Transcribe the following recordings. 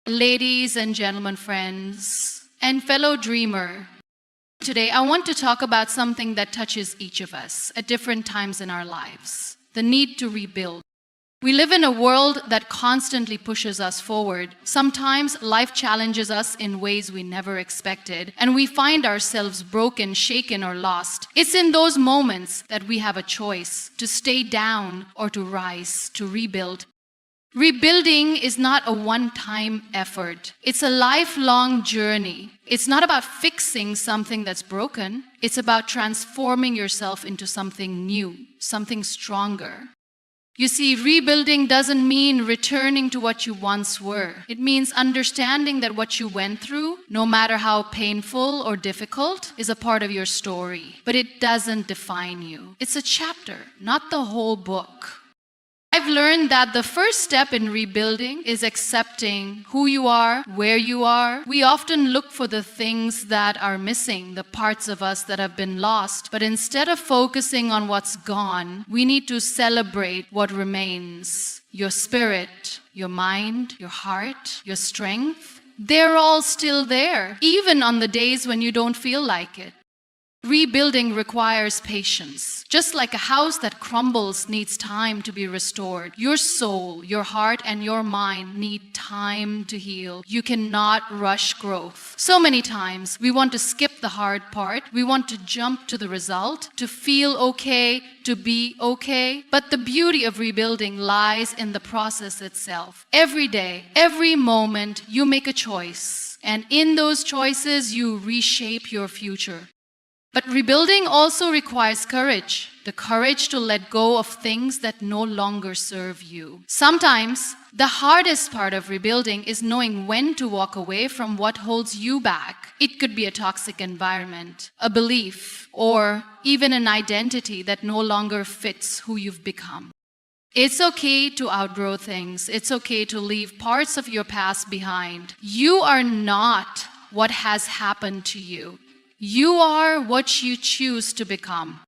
Ladies and gentlemen, friends, and fellow dreamer, today I want to talk about something that touches each of us at different times in our lives: the need to rebuild. We live in a world that constantly pushes us forward. Sometimes life challenges us in ways we never expected, and we find ourselves broken, shaken, or lost. It's in those moments that we have a choice to stay down or to rise, to rebuild. Rebuilding is not a one-time effort. It's a lifelong journey. It's not about fixing something that's broken. It's about transforming yourself into something new, something stronger. You see, rebuilding doesn't mean returning to what you once were. It means understanding that what you went through, no matter how painful or difficult, is a part of your story. But it doesn't define you. It's a chapter, not the whole book. I've learned that the first step in rebuilding is accepting who you are, where you are. We often look for the things that are missing, the parts of us that have been lost. But instead of focusing on what's gone, we need to celebrate what remains. Your spirit, your mind, your heart, your strength, they're all still there, even on the days when you don't feel like it. Rebuilding requires patience. Just like a house that crumbles needs time to be restored, your soul, your heart, and your mind need time to heal. You cannot rush growth. So many times we want to skip the hard part. We want to jump to the result, to feel okay, to be okay. But the beauty of rebuilding lies in the process itself. Every day, every moment, you make a choice. And in those choices, you reshape your future. But rebuilding also requires courage, the courage to let go of things that no longer serve you. Sometimes, the hardest part of rebuilding is knowing when to walk away from what holds you back. It could be a toxic environment, a belief, or even an identity that no longer fits who you've become. It's okay to outgrow things. It's okay to leave parts of your past behind. You are not what has happened to you. You are what you choose to become.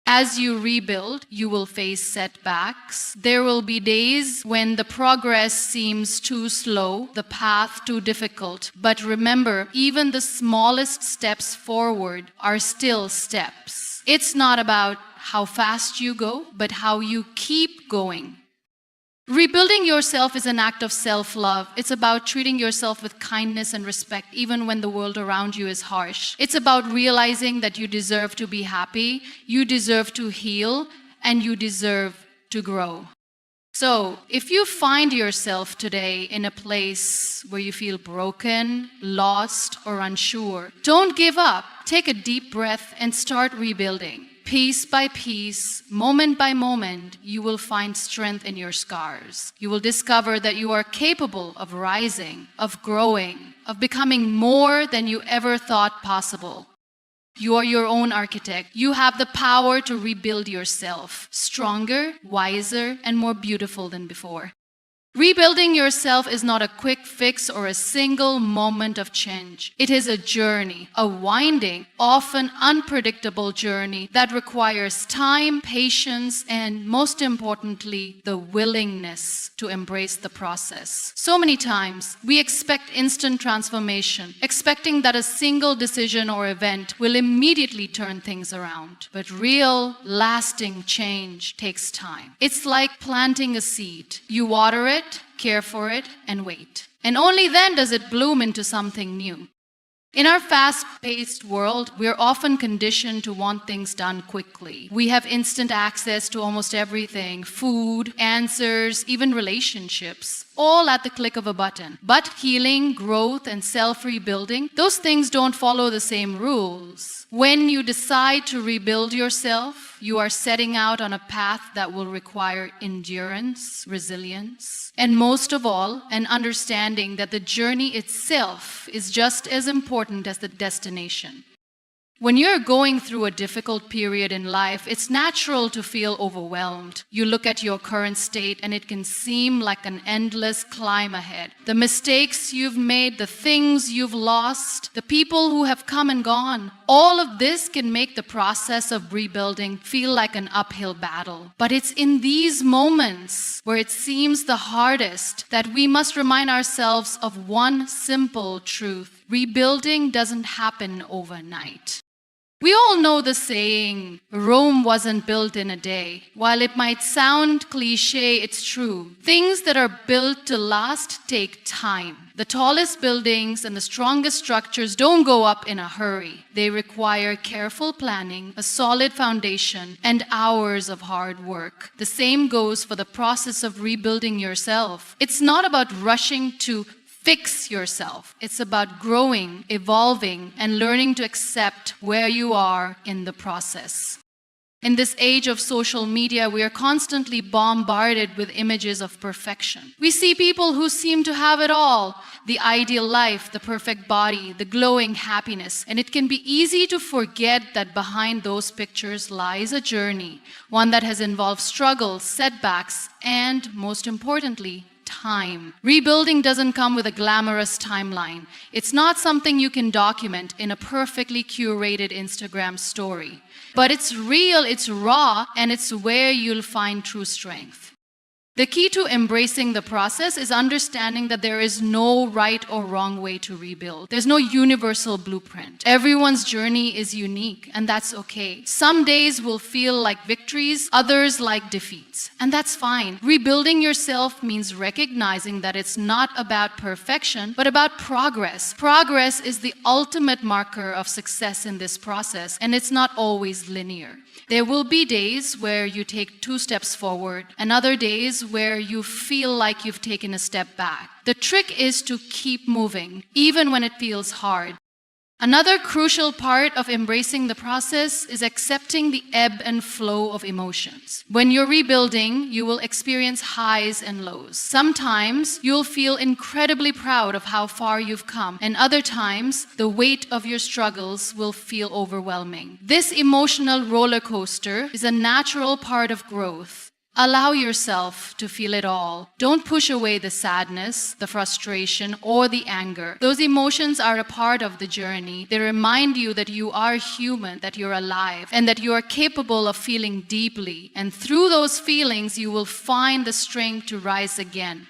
As you rebuild, you will face setbacks. There will be days when the progress seems too slow, the path too difficult. But remember, even the smallest steps forward are still steps. It's not about how fast you go, but how you keep going. Rebuilding yourself is an act of self-love. It's about treating yourself with kindness and respect even when the world around you is harsh. It's about realizing that you deserve to be happy, you deserve to heal, and you deserve to grow. So, if you find yourself today in a place where you feel broken, lost, or unsure, don't give up. Take a deep breath and start rebuilding. Piece by piece, moment by moment, you will find strength in your scars. You will discover that you are capable of rising, of growing, of becoming more than you ever thought possible. You are your own architect. You have the power to rebuild yourself, stronger, wiser, and more beautiful than before. Rebuilding yourself is not a quick fix or a single moment of change. It is a journey, a winding, often unpredictable journey that requires time, patience, and most importantly, the willingness to embrace the process. So many times, we expect instant transformation, expecting that a single decision or event will immediately turn things around. But real, lasting change takes time. It's like planting a seed. You water it, care for it, and wait. And only then does it bloom into something new. In our fast-paced world, we're often conditioned to want things done quickly. We have instant access to almost everything: food, answers, even relationships, all at the click of a button. But healing, growth, and self-rebuilding, those things don't follow the same rules. When you decide to rebuild yourself, you are setting out on a path that will require endurance, resilience, and most of all, an understanding that the journey itself is just as important as the destination. When you're going through a difficult period in life, it's natural to feel overwhelmed. You look at your current state and it can seem like an endless climb ahead. The mistakes you've made, the things you've lost, the people who have come and gone, All of this can make the process of rebuilding feel like an uphill battle. But it's in these moments where it seems the hardest that we must remind ourselves of one simple truth. Rebuilding doesn't happen overnight. We all know the saying, Rome wasn't built in a day. While it might sound cliche, it's true. Things that are built to last take time. The tallest buildings and the strongest structures don't go up in a hurry. They require careful planning, a solid foundation, and hours of hard work. The same goes for the process of rebuilding yourself. It's not about rushing to fix yourself. It's about growing, evolving, and learning to accept where you are in the process. In this age of social media, we are constantly bombarded with images of perfection. We see people who seem to have it all, the ideal life, the perfect body, the glowing happiness, and it can be easy to forget that behind those pictures lies a journey, one that has involved struggles, setbacks, and, most importantly, time. Rebuilding doesn't come with a glamorous timeline. It's not something you can document in a perfectly curated Instagram story. But it's real, it's raw, and it's where you'll find true strength. The key to embracing the process is understanding that there is no right or wrong way to rebuild. There's no universal blueprint. Everyone's journey is unique, and that's okay. Some days will feel like victories, others like defeats, and that's fine. Rebuilding yourself means recognizing that it's not about perfection, but about progress. Progress is the ultimate marker of success in this process, and it's not always linear. There will be days where you take 2 steps forward, and other days where you feel like you've taken a step back. The trick is to keep moving, even when it feels hard. Another crucial part of embracing the process is accepting the ebb and flow of emotions. When you're rebuilding, you will experience highs and lows. Sometimes you'll feel incredibly proud of how far you've come, and other times the weight of your struggles will feel overwhelming. This emotional roller coaster is a natural part of growth. Allow yourself to feel it all. Don't push away the sadness, the frustration, or the anger. Those emotions are a part of the journey. They remind you that you are human, that you're alive, and that you are capable of feeling deeply. And through those feelings, you will find the strength to rise again.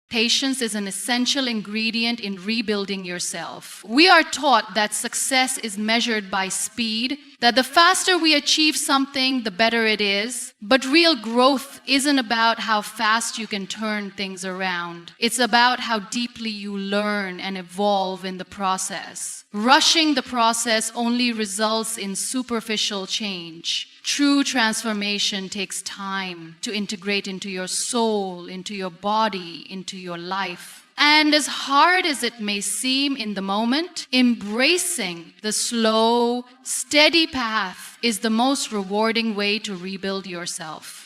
Patience is an essential ingredient in rebuilding yourself. We are taught that success is measured by speed, that the faster we achieve something, the better it is. But real growth isn't about how fast you can turn things around. It's about how deeply you learn and evolve in the process. Rushing the process only results in superficial change. True transformation takes time to integrate into your soul, into your body, into your life. And as hard as it may seem in the moment, embracing the slow, steady path is the most rewarding way to rebuild yourself.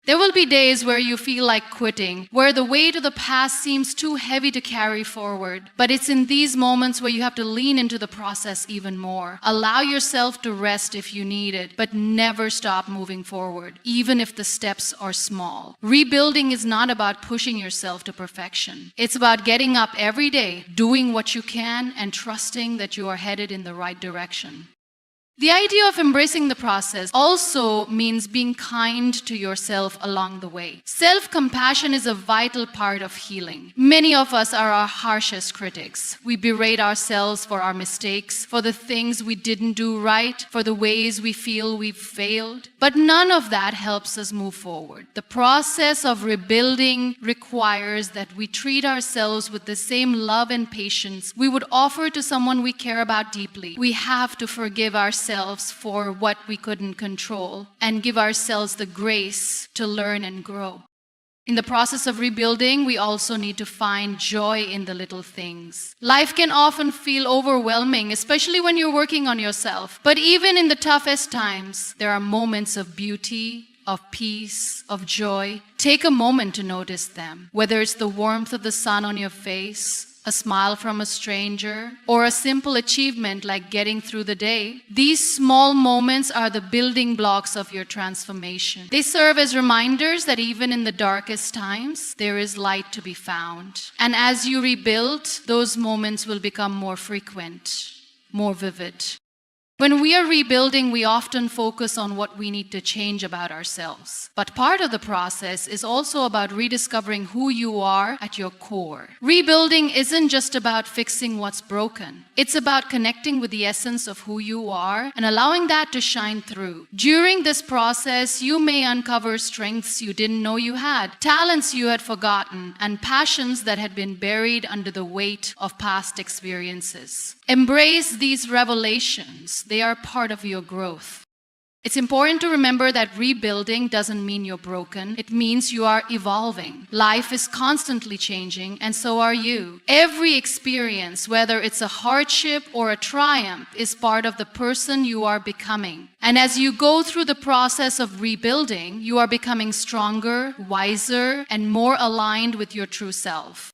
There will be days where you feel like quitting, where the weight of the past seems too heavy to carry forward. But it's in these moments where you have to lean into the process even more. Allow yourself to rest if you need it, but never stop moving forward, even if the steps are small. Rebuilding is not about pushing yourself to perfection. It's about getting up every day, doing what you can, and trusting that you are headed in the right direction. The idea of embracing the process also means being kind to yourself along the way. Self-compassion is a vital part of healing. Many of us are our harshest critics. We berate ourselves for our mistakes, for the things we didn't do right, for the ways we feel we've failed. But none of that helps us move forward. The process of rebuilding requires that we treat ourselves with the same love and patience we would offer to someone we care about deeply. We have to forgive ourselves for what we couldn't control and give ourselves the grace to learn and grow. In the process of rebuilding, we also need to find joy in the little things. Life can often feel overwhelming, especially when you're working on yourself. But even in the toughest times, there are moments of beauty, of peace, of joy. Take a moment to notice them, whether it's the warmth of the sun on your face, a smile from a stranger, or a simple achievement like getting through the day. These small moments are the building blocks of your transformation. They serve as reminders that even in the darkest times, there is light to be found. And as you rebuild, those moments will become more frequent, more vivid. When we are rebuilding, we often focus on what we need to change about ourselves. But part of the process is also about rediscovering who you are at your core. Rebuilding isn't just about fixing what's broken. It's about connecting with the essence of who you are and allowing that to shine through. During this process, you may uncover strengths you didn't know you had, talents you had forgotten, and passions that had been buried under the weight of past experiences. Embrace these revelations. They are part of your growth. It's important to remember that rebuilding doesn't mean you're broken. It means you are evolving. Life is constantly changing, and so are you. Every experience, whether it's a hardship or a triumph, is part of the person you are becoming. And as you go through the process of rebuilding, you are becoming stronger, wiser, and more aligned with your true self.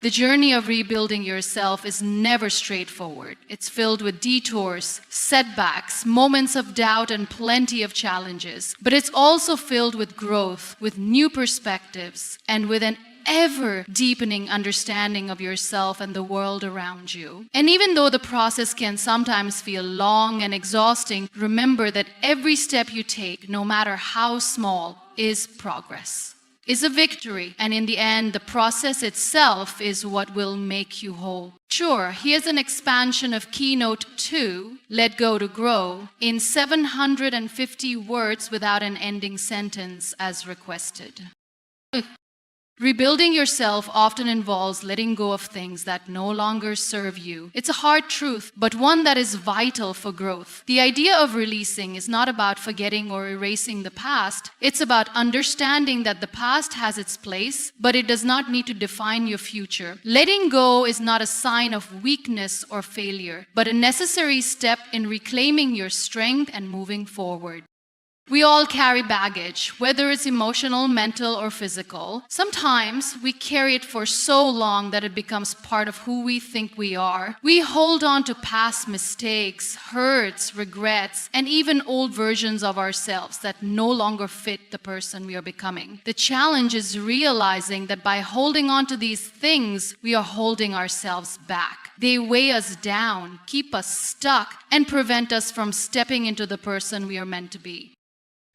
The journey of rebuilding yourself is never straightforward. It's filled with detours, setbacks, moments of doubt, and plenty of challenges. But it's also filled with growth, with new perspectives, and with an ever-deepening understanding of yourself and the world around you. And even though the process can sometimes feel long and exhausting, remember that every step you take, no matter how small, is progress. Is a victory, and in the end, the process itself is what will make you whole. Sure, here's an expansion of Keynote 2, Let Go to Grow, in 750 words without an ending sentence as requested. Rebuilding yourself often involves letting go of things that no longer serve you. It's a hard truth, but one that is vital for growth. The idea of releasing is not about forgetting or erasing the past. It's about understanding that the past has its place, but it does not need to define your future. Letting go is not a sign of weakness or failure, but a necessary step in reclaiming your strength and moving forward. We all carry baggage, whether it's emotional, mental, or physical. Sometimes we carry it for so long that it becomes part of who we think we are. We hold on to past mistakes, hurts, regrets, and even old versions of ourselves that no longer fit the person we are becoming. The challenge is realizing that by holding on to these things, we are holding ourselves back. They weigh us down, keep us stuck, and prevent us from stepping into the person we are meant to be.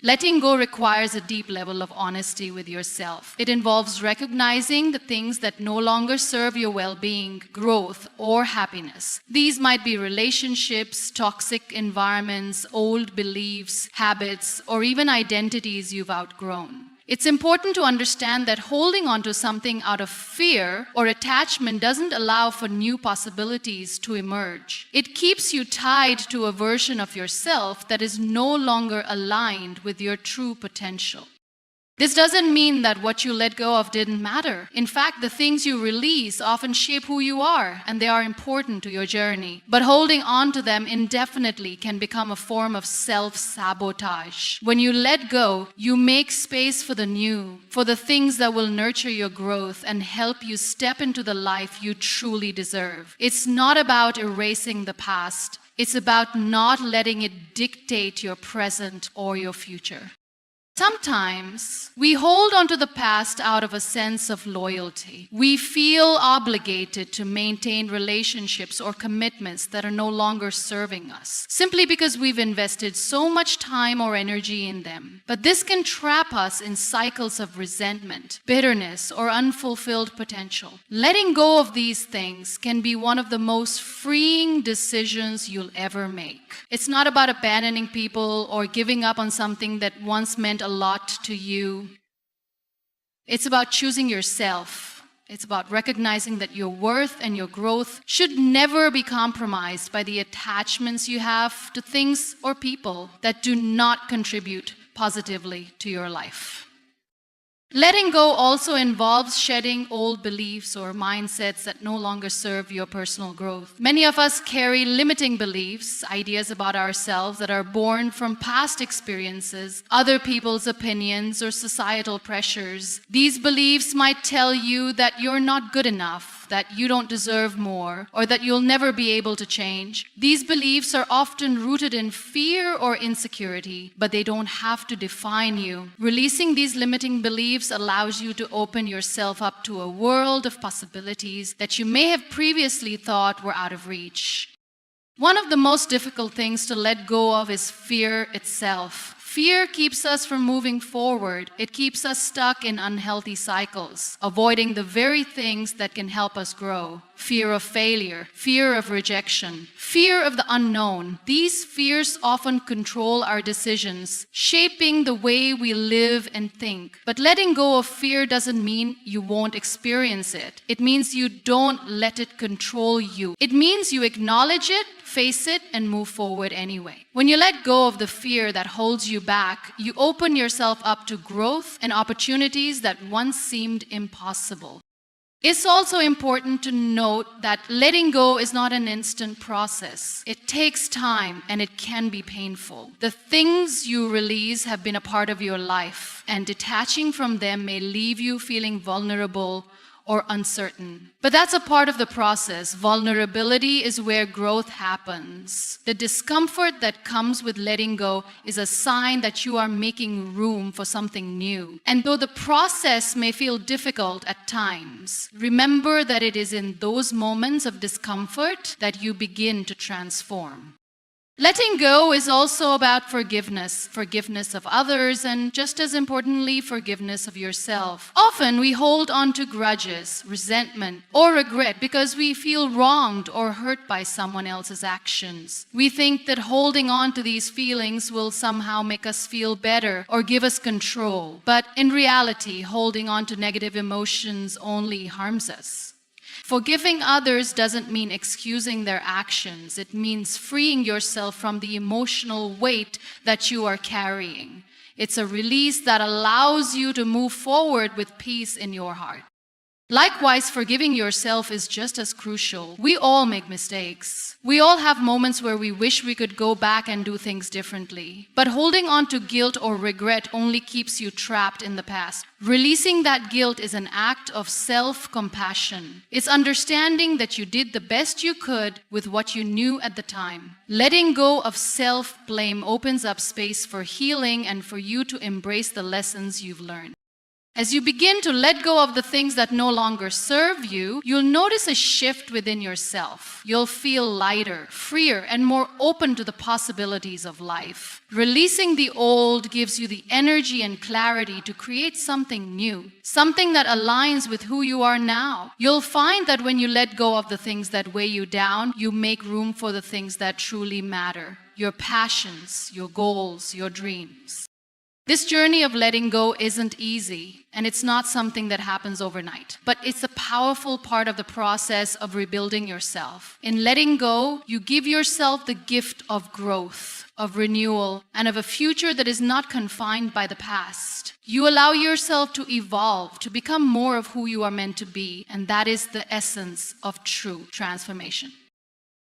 Letting go requires a deep level of honesty with yourself. It involves recognizing the things that no longer serve your well-being, growth, or happiness. These might be relationships, toxic environments, old beliefs, habits, or even identities you've outgrown. It's important to understand that holding on to something out of fear or attachment doesn't allow for new possibilities to emerge. It keeps you tied to a version of yourself that is no longer aligned with your true potential. This doesn't mean that what you let go of didn't matter. In fact, the things you release often shape who you are, and they are important to your journey. But holding on to them indefinitely can become a form of self-sabotage. When you let go, you make space for the new, for the things that will nurture your growth and help you step into the life you truly deserve. It's not about erasing the past. It's about not letting it dictate your present or your future. Sometimes we hold on to the past out of a sense of loyalty. We feel obligated to maintain relationships or commitments that are no longer serving us, simply because we've invested so much time or energy in them. But this can trap us in cycles of resentment, bitterness, or unfulfilled potential. Letting go of these things can be one of the most freeing decisions you'll ever make. It's not about abandoning people or giving up on something that once meant a lot to you. It's about choosing yourself. It's about recognizing that your worth and your growth should never be compromised by the attachments you have to things or people that do not contribute positively to your life. Letting go also involves shedding old beliefs or mindsets that no longer serve your personal growth. Many of us carry limiting beliefs, ideas about ourselves that are born from past experiences, other people's opinions, or societal pressures. These beliefs might tell you that you're not good enough, that you don't deserve more, or that you'll never be able to change. These beliefs are often rooted in fear or insecurity, but they don't have to define you. Releasing these limiting beliefs allows you to open yourself up to a world of possibilities that you may have previously thought were out of reach. One of the most difficult things to let go of is fear itself. Fear keeps us from moving forward. It keeps us stuck in unhealthy cycles, avoiding the very things that can help us grow. Fear of failure, fear of rejection, fear of the unknown. These fears often control our decisions, shaping the way we live and think. But letting go of fear doesn't mean you won't experience it. It means you don't let it control you. It means you acknowledge it, face it, and move forward anyway. When you let go of the fear that holds you back, you open yourself up to growth and opportunities that once seemed impossible. It's also important to note that letting go is not an instant process. It takes time and it can be painful. The things you release have been a part of your life, and detaching from them may leave you feeling vulnerable or uncertain. But that's a part of the process. Vulnerability is where growth happens. The discomfort that comes with letting go is a sign that you are making room for something new. And though the process may feel difficult at times, remember that it is in those moments of discomfort that you begin to transform. Letting go is also about forgiveness of others, and just as importantly, forgiveness of yourself. Often we hold on to grudges, resentment, or regret because we feel wronged or hurt by someone else's actions. We think that holding on to these feelings will somehow make us feel better or give us control. But in reality, holding on to negative emotions only harms us. Forgiving others doesn't mean excusing their actions. It means freeing yourself from the emotional weight that you are carrying. It's a release that allows you to move forward with peace in your heart. Likewise, forgiving yourself is just as crucial. We all make mistakes. We all have moments where we wish we could go back and do things differently. But holding on to guilt or regret only keeps you trapped in the past. Releasing that guilt is an act of self-compassion. It's understanding that you did the best you could with what you knew at the time. Letting go of self-blame opens up space for healing and for you to embrace the lessons you've learned. As you begin to let go of the things that no longer serve you, you'll notice a shift within yourself. You'll feel lighter, freer, and more open to the possibilities of life. Releasing the old gives you the energy and clarity to create something new, something that aligns with who you are now. You'll find that when you let go of the things that weigh you down, you make room for the things that truly matter, your passions, your goals, your dreams. This journey of letting go isn't easy, and it's not something that happens overnight, but it's a powerful part of the process of rebuilding yourself. In letting go, you give yourself the gift of growth, of renewal, and of a future that is not confined by the past. You allow yourself to evolve, to become more of who you are meant to be, and that is the essence of true transformation.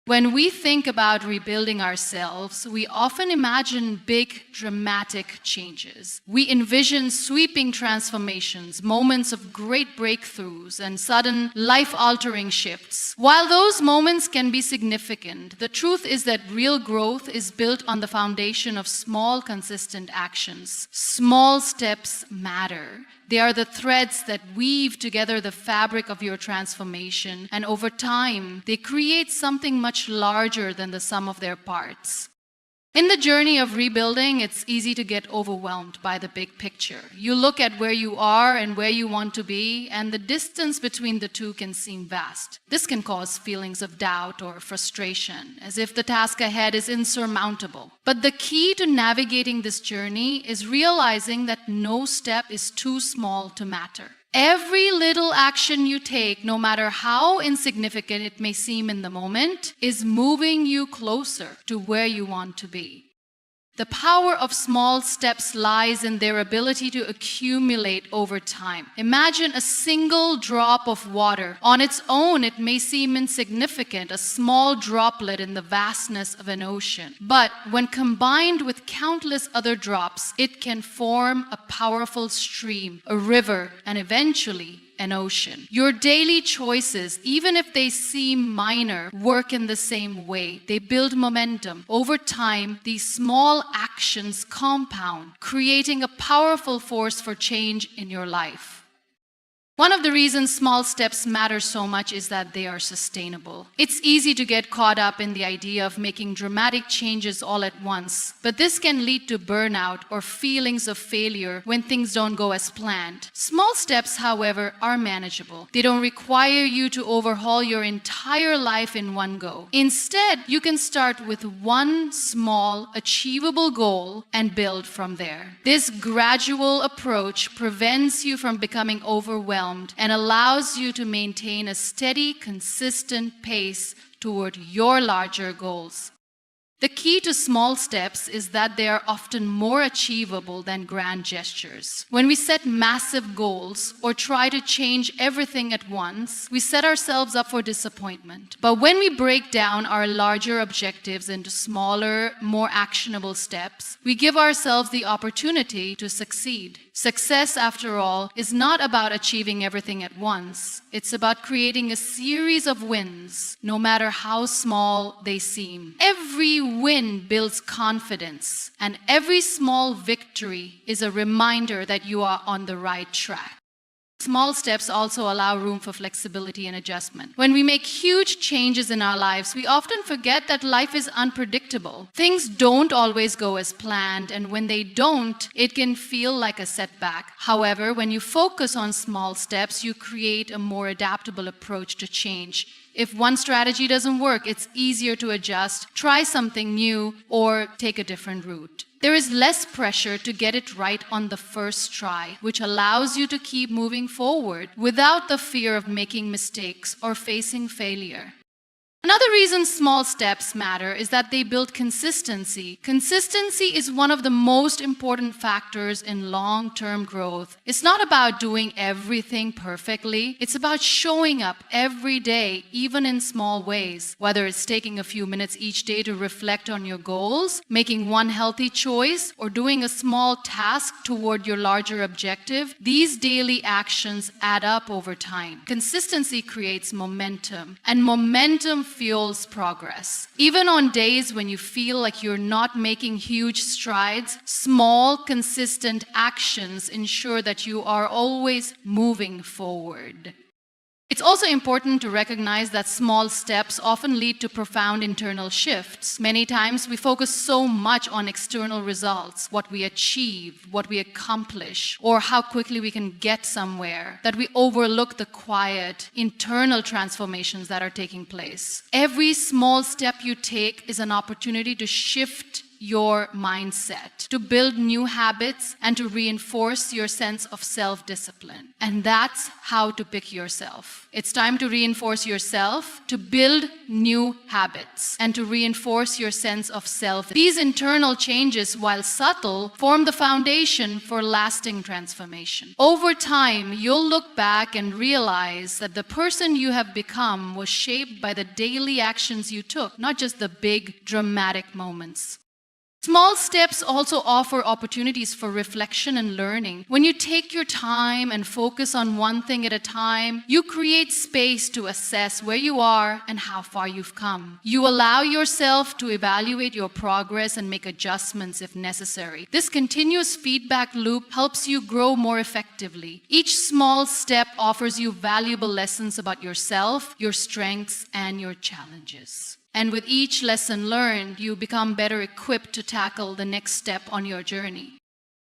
When we think about rebuilding ourselves, we often imagine big, dramatic changes. We envision sweeping transformations, moments of great breakthroughs, and sudden, life-altering shifts. While those moments can be significant, the truth is that real growth is built on the foundation of small, consistent actions. Small steps matter. They are the threads that weave together the fabric of your transformation, and over time, they create something much larger than the sum of their parts. In the journey of rebuilding, it's easy to get overwhelmed by the big picture. You look at where you are and where you want to be, and the distance between the two can seem vast. This can cause feelings of doubt or frustration, as if the task ahead is insurmountable. But the key to navigating this journey is realizing that no step is too small to matter. Every little action you take, no matter how insignificant it may seem in the moment, is moving you closer to where you want to be. The power of small steps lies in their ability to accumulate over time. Imagine a single drop of water. On its own, it may seem insignificant, a small droplet in the vastness of an ocean. But when combined with countless other drops, it can form a powerful stream, a river, and eventually an ocean. Your daily choices, even if they seem minor, work in the same way. They build momentum. Over time, these small actions compound, creating a powerful force for change in your life. One of the reasons small steps matter so much is that they are sustainable. It's easy to get caught up in the idea of making dramatic changes all at once, but this can lead to burnout or feelings of failure when things don't go as planned. Small steps, however, are manageable. They don't require you to overhaul your entire life in one go. Instead, you can start with one small, achievable goal and build from there. This gradual approach prevents you from becoming overwhelmed and allows you to maintain a steady, consistent pace toward your larger goals. The key to small steps is that they are often more achievable than grand gestures. When we set massive goals or try to change everything at once, we set ourselves up for disappointment. But when we break down our larger objectives into smaller, more actionable steps, we give ourselves the opportunity to succeed. Success, after all, is not about achieving everything at once. It's about creating a series of wins, no matter how small they seem. Every win builds confidence, and every small victory is a reminder that you are on the right track. Small steps also allow room for flexibility and adjustment. When we make huge changes in our lives, we often forget that life is unpredictable. Things don't always go as planned, and when they don't, it can feel like a setback. However, when you focus on small steps, you create a more adaptable approach to change. If one strategy doesn't work, it's easier to adjust, try something new, or take a different route. There is less pressure to get it right on the first try, which allows you to keep moving forward without the fear of making mistakes or facing failure. Another reason small steps matter is that they build consistency. Consistency is one of the most important factors in long-term growth. It's not about doing everything perfectly. It's about showing up every day, even in small ways. Whether it's taking a few minutes each day to reflect on your goals, making one healthy choice, or doing a small task toward your larger objective, these daily actions add up over time. Consistency creates momentum, and momentum fuels progress. Even on days when you feel like you're not making huge strides, small, consistent actions ensure that you are always moving forward. It's also important to recognize that small steps often lead to profound internal shifts. Many times we focus so much on external results, what we achieve, what we accomplish, or how quickly we can get somewhere, that we overlook the quiet, internal transformations that are taking place. Every small step you take is an opportunity to shift your mindset, to build new habits, and to reinforce your sense of self-discipline. And that's how to pick yourself. It's time to reinforce yourself, to build new habits, and to reinforce your sense of self. These internal changes, while subtle, form the foundation for lasting transformation. Over time, you'll look back and realize that the person you have become was shaped by the daily actions you took, not just the big, dramatic moments. Small steps also offer opportunities for reflection and learning. When you take your time and focus on one thing at a time, you create space to assess where you are and how far you've come. You allow yourself to evaluate your progress and make adjustments if necessary. This continuous feedback loop helps you grow more effectively. Each small step offers you valuable lessons about yourself, your strengths, and your challenges. And with each lesson learned, you become better equipped to tackle the next step on your journey.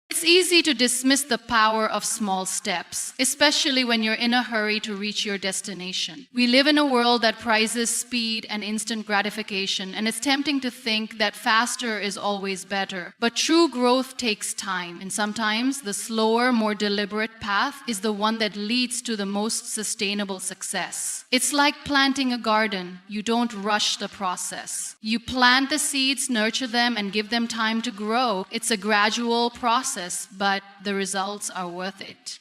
It's easy to dismiss the power of small steps, especially when you're in a hurry to reach your destination. We live in a world that prizes speed and instant gratification, and it's tempting to think that faster is always better. But true growth takes time, and sometimes the slower, more deliberate path is the one that leads to the most sustainable success. It's like planting a garden. You don't rush the process. You plant the seeds, nurture them, and give them time to grow. It's a gradual process, but the results are worth it.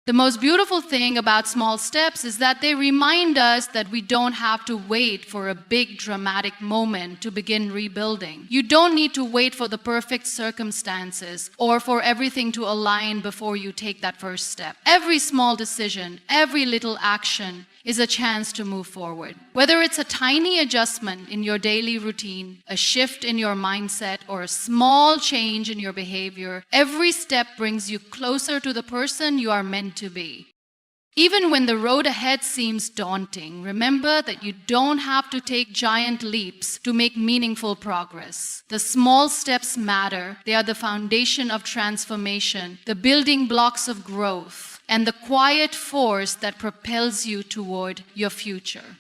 The most beautiful thing about small steps is that they remind us that we don't have to wait for a big dramatic moment to begin rebuilding. You don't need to wait for the perfect circumstances or for everything to align before you take that first step. Every small decision, every little action is a chance to move forward. Whether it's a tiny adjustment in your daily routine, a shift in your mindset, or a small change in your behavior, every step brings you closer to the person you are meant to be. Even when the road ahead seems daunting, remember that you don't have to take giant leaps to make meaningful progress. The small steps matter. They are the foundation of transformation, the building blocks of growth, and the quiet force that propels you toward your future.